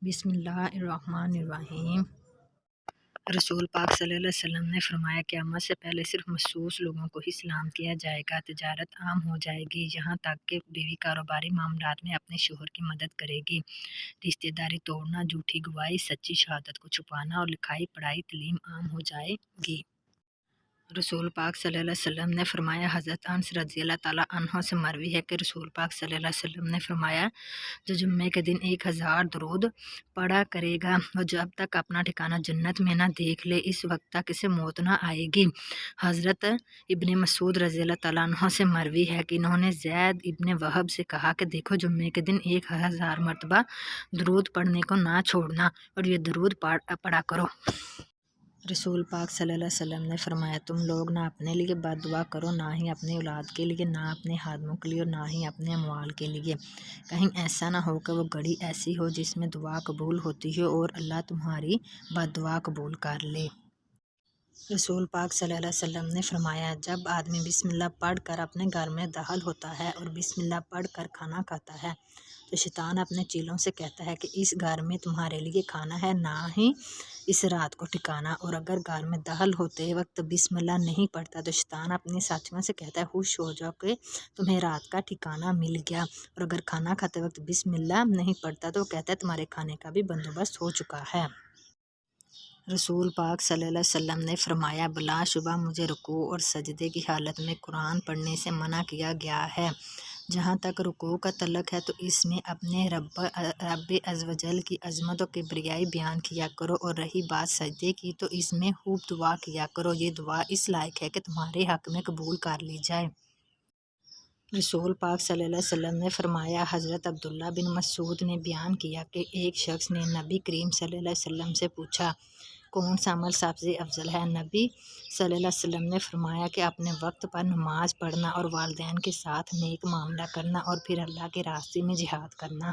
بسم اللہ الرحمن الرحیم۔ رسول پاک صلی اللہ علیہ وسلم نے فرمایا قیامت سے پہلے صرف مخصوص لوگوں کو ہی سلام کیا جائے گا۔ تجارت عام ہو جائے گی، یہاں تک کہ بیوی کاروباری معاملات میں اپنے شوہر کی مدد کرے گی۔ رشتہ داری توڑنا، جھوٹی گواہی، سچی شہادت کو چھپانا اور لکھائی پڑھائی تعلیم عام ہو جائے گی۔ رسول پاک صلی اللہ علیہ وسلم نے فرمایا، حضرت انس رضی اللہ تعالیٰ عنہ سے مروی ہے کہ رسول پاک صلی اللہ علیہ وسلم نے فرمایا، جو جمعے کے دن 1000 درود پڑھا کرے گا وہ جب تک اپنا ٹھکانہ جنت میں نہ دیکھ لے اس وقت تک اسے موت نہ آئے گی۔ حضرت ابن مسعود رضی اللہ تعالیٰ عنہ سے مروی ہے کہ انہوں نے زید ابن وہب سے کہا کہ دیکھو، جمعے کے دن 1000 مرتبہ درود پڑھنے کو نہ چھوڑنا اور یہ درود پڑھا کرو۔ رسول پاک صلی اللہ علیہ وسلم نے فرمایا، تم لوگ نہ اپنے لیے بد دعا کرو، نہ ہی اپنی اولاد کے لیے، نہ اپنے خادموں کے لیے اور نہ ہی اپنے اموال کے لیے۔ کہیں ایسا نہ ہو کہ وہ گھڑی ایسی ہو جس میں دعا قبول ہوتی ہو اور اللہ تمہاری بد دعا قبول کر لے۔ رسول پاک صلی اللہ علیہ وسلم نے فرمایا، جب آدمی بسم اللہ پڑھ کر اپنے گھر میں داخل ہوتا ہے اور بسم اللہ پڑھ کر کھانا کھاتا ہے تو شیطان اپنے چیلوں سے کہتا ہے کہ اس گھر میں تمہارے لیے کھانا ہے، نہ ہی اس رات کو ٹھکانا۔ اور اگر گھر میں داخل ہوتے وقت بسم اللہ نہیں پڑھتا تو شیطان اپنے ساتھیوں سے کہتا ہے، خوش ہو جاؤ کہ تمہیں رات کا ٹھکانہ مل گیا۔ اور اگر کھانا کھاتے وقت بسم اللہ نہیں پڑھتا تو وہ کہتا ہے، تمہارے کھانے کا بھی بندوبست ہو چکا ہے۔ رسول پاک صلی اللہ علیہ وسلم نے فرمایا، بلا شبہ مجھے رکوع اور سجدے کی حالت میں قرآن پڑھنے سے منع کیا گیا ہے۔ جہاں تک رکوع کا تعلق ہے تو اس میں اپنے رب عز و جل کی عظمت و کبریائی بیان کیا کرو، اور رہی بات سجدے کی تو اس میں خوب دعا کیا کرو، یہ دعا اس لائق ہے کہ تمہارے حق میں قبول کر لی جائے۔ رسول پاک صلی اللہ علیہ وسلم نے فرمایا، حضرت عبداللہ بن مسعود نے بیان کیا کہ ایک شخص نے نبی کریم صلی اللہ علیہ وسلم سے پوچھا، کون سا عمل سب سے افضل ہے؟ نبی صلی اللہ علیہ وسلم نے فرمایا کہ اپنے وقت پر نماز پڑھنا اور والدین کے ساتھ نیک معاملہ کرنا اور پھر اللہ کے راستے میں جہاد کرنا۔